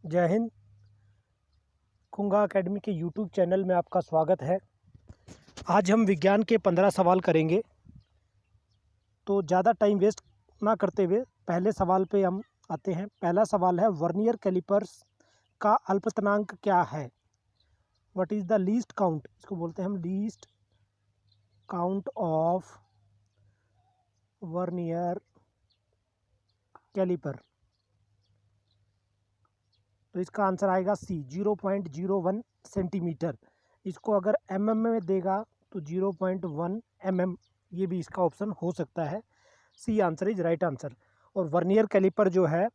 जय हिंद। कुंगा एकेडमी के YouTube channel में आपका स्वागत है। आज हम विज्ञान के 15 सवाल करेंगे, तो ज़्यादा टाइम वेस्ट ना करते हुए पहले सवाल पे हम आते हैं। पहला सवाल है, वर्नियर कैलिपर्स का अल्पतनांक क्या है? What is the least count? इसको बोलते हैं हम least count of vernier calliper. तो इसका आंसर आएगा सी, 0.01 सेंटीमीटर। इसको अगर mm में देगा तो 0.1 mm, ये भी इसका ऑप्शन हो सकता है। C answer is right answer. और वर्नियर कैलिपर जो है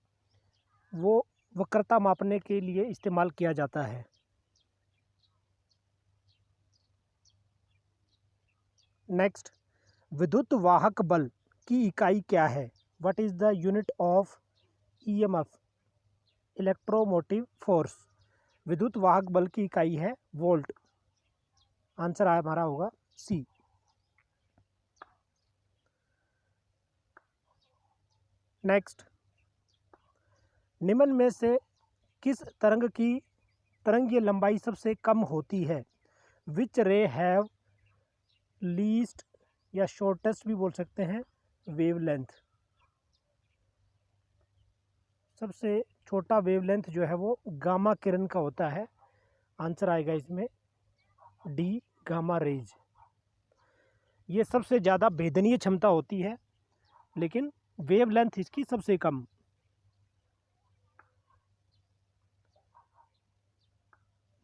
वो वक्रता मापने के लिए इस्तेमाल किया जाता है। नेक्स्ट, विद्युत वाहक बल की इकाई क्या है? What is the unit of EMF? Electromotive force. विद्युत वाहक बल की इकाई है वोल्ट। आंसर हमारा होगा सी। नेक्स्ट, निम्न में से किस तरंग की तरंगीय लंबाई सबसे कम होती है? विच रे हैव लीस्ट या शॉर्टेस्ट भी बोल सकते हैं वेवलेंथ। सबसे छोटा वेवलेंथ जो है वो गामा किरण का होता है। आंसर आएगा इसमें डी, गामा रेज। ये सबसे ज़्यादा भेदनीय क्षमता होती है, लेकिन वेवलेंथ इसकी सबसे कम।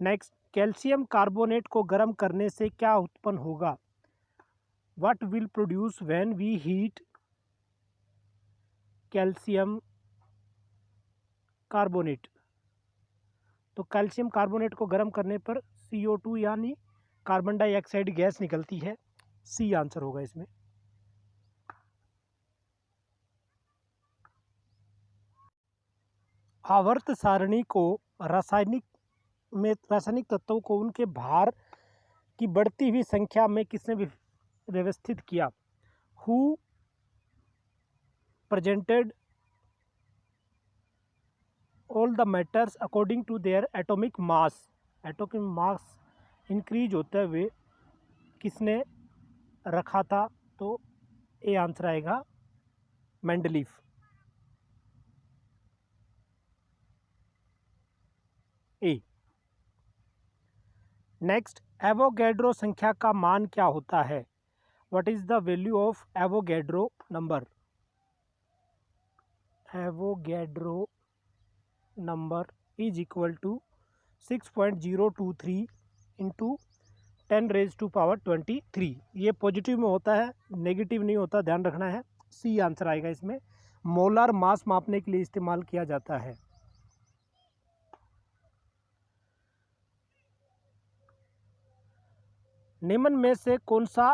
नेक्स्ट, कैल्शियम कार्बोनेट को गर्म करने से क्या उत्पन्न होगा? What will produce when we heat calcium carbonate? तो कैल्शियम कार्बोनेट को गर्म करने पर CO2 यानी कार्बन डाइऑक्साइड गैस निकलती है। सी आंसर होगा इसमें। आवर्त सारणी को रासायनिक तत्वों को उनके भार की बढ़ती हुई संख्या में किसने व्यवस्थित किया? Who presented all the matters according to their atomic mass. Atomic mass increase होते हुए किसने रखा था? तो ए आंसर आएगा मेंडलीफ। ए। नेक्स्ट, एवोगैड्रो संख्या का मान क्या होता है? What is the value of Avogadro number? Avogadro number is equal to 6.023 into 10⁻23। ये पॉजिटिव में होता है, नेगेटिव नहीं होता, ध्यान रखना है। सी आंसर आएगा इसमें। मोलार मास मापने के लिए इस्तेमाल किया जाता है। निम्न में से कौन सा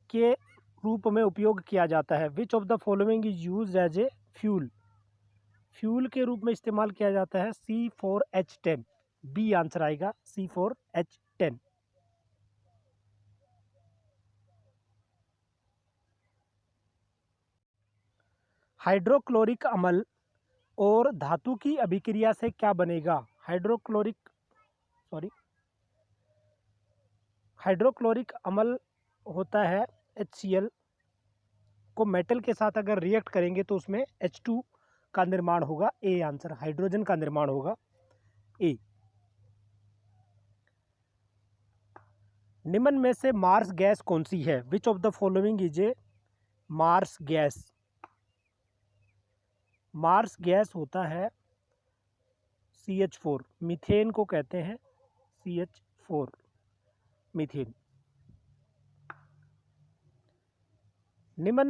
के रूप में उपयोग किया जाता है? Which of the following is use as a fuel? Fuel के रूप में इस्तेमाल किया जाता है C4H10। बी आंसर आएगा C4H10। हाइड्रोक्लोरिक अम्ल और धातु की अभिक्रिया से क्या बनेगा? हाइड्रोक्लोरिक अम्ल होता है HCl को मेटल के साथ अगर रिएक्ट करेंगे तो उसमें H2 का निर्माण होगा। ए आंसर, हाइड्रोजन का निर्माण होगा। ए। निम्न में से मार्स गैस कौन सी है? Which of the following is A marsh gas? Marsh gas होता है CH4। मीथेन को कहते हैं CH4, मीथेन। निम्न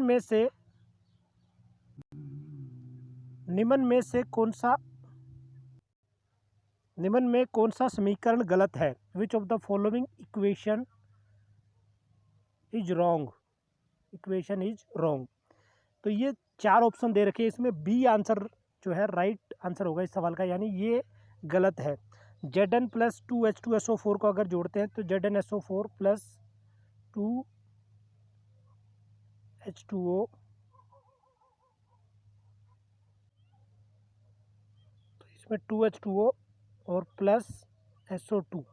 में कौन सा समीकरण गलत है? Which of the following equation is wrong? Equation is wrong. तो ये 4 ऑप्शन दे रखे हैं, इसमें बी आंसर जो है राइट आंसर होगा इस सवाल का, यानी ये गलत है। Zn प्लस 2H2SO4 को अगर जोड़ते हैं तो ZnSO4 प्लस 2H2O, तो इसमें 2H2O और प्लस SO2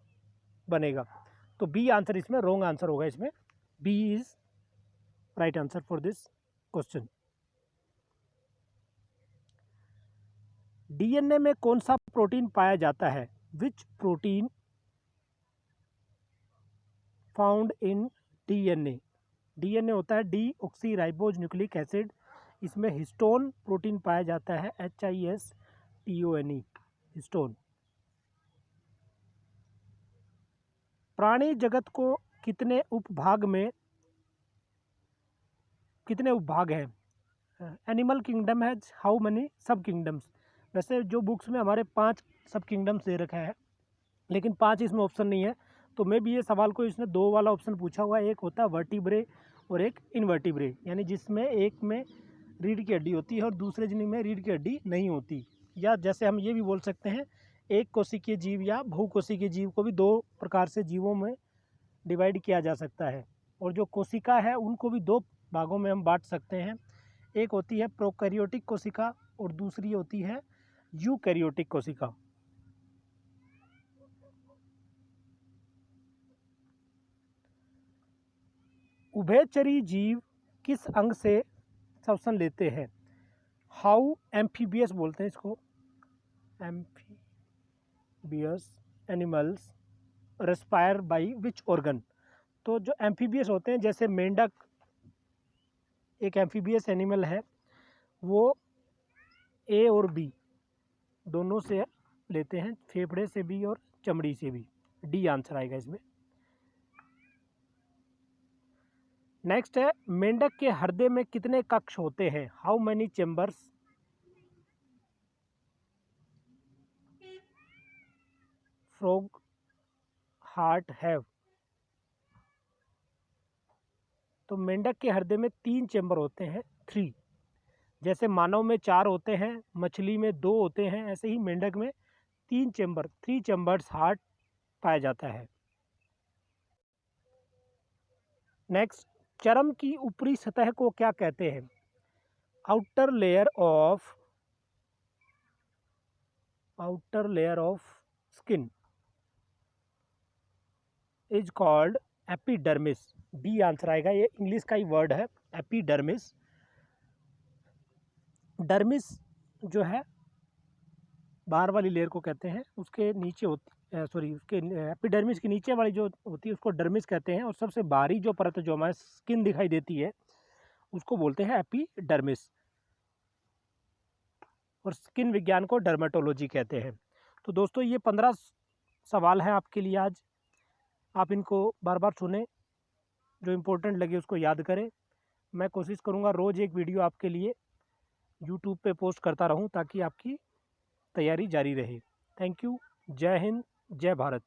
बनेगा। तो बी आंसर इसमें रॉन्ग आंसर होगा। इसमें B is right answer for this question. DNA में कौन सा प्रोटीन पाया जाता है? Which protein found in DNA? DNA होता है deoxyribose nucleic acid. इसमें हिस्टोन प्रोटीन पाया जाता है, HISTONE, हिस्टोन। प्राणी जगत को कितने उपभाग हैं? Animal kingdom has how many सब किंगडम्स? वैसे जो बुक्स में हमारे 5 सब किंगडम्स दे रखा है, लेकिन 5 इसमें ऑप्शन नहीं है। तो मैं भी ये सवाल को इसने 2 वाला ऑप्शन पूछा हुआ है। एक होता है वर्टिब्रे और एक इनवर्टिब्रे, यानी जिसमें एक में रीढ़ की हड्डी होती है और दूसरे में रीढ़ की हड्डी नहीं होती। या जैसे हम ये भी बोल सकते हैं, एक कोशिकीय जीव या बहुकोशिकीय जीव को भी 2 प्रकार से जीवों में डिवाइड किया जा सकता है। और जो कोशिका है उनको भी 2 भागों में हम बांट सकते हैं। एक होती है प्रोकैरियोटिक कोशिका और दूसरी होती है यूकैरियोटिक कोशिका। उभयचरी जीव किस अंग से श्वसन लेते हैं? हाउ एम्फीबियस बोलते हैं इसको, amphibious animals respire by which organ? तो जो एम्फीबियस होते हैं, जैसे मेंढक एक एम्फीबियस एनिमल है, वो ए और बी दोनों से लेते हैं, फेफड़े से भी और चमड़ी से भी। डी आंसर आएगा इसमें। नेक्स्ट है, मेंढक के हृदय में कितने कक्ष होते हैं? How many chambers frog heart have? तो मेंढक के हृदय में 3 चेम्बर होते हैं, 3। जैसे मानव में 4 होते हैं, मछली में 2 होते हैं, ऐसे ही मेंढक में 3 चेम्बर, 3 चेम्बर्स हार्ट पाया जाता है। नेक्स्ट, चर्म की ऊपरी सतह को क्या कहते हैं? Outer layer of skin is called epidermis. B answer आएगा। ये इंग्लिश का ही वर्ड है, एपिडर्मिस। डर्मिस जो है बाहर वाली लेयर को कहते हैं, उसके नीचे उसके एपिडर्मिस के नीचे वाली जो होती है उसको डर्मिस कहते हैं। और सबसे बाहरी जो परत जो हमारे स्किन दिखाई देती है उसको बोलते हैं एपिडर्मिस। और स्किन विज्ञान को डर्मेटोलॉजी कहते हैं। तो दोस्तों, ये 15 सवाल हैं आपके लिए आज। आप इनको बार बार सुने, जो इम्पोर्टेंट लगे उसको याद करें। मैं कोशिश करूँगा रोज़ एक वीडियो आपके लिए यूट्यूब पे पोस्ट करता रहूँ, ताकि आपकी तैयारी जारी रहे। Thank you. जय हिंद, जय भारत।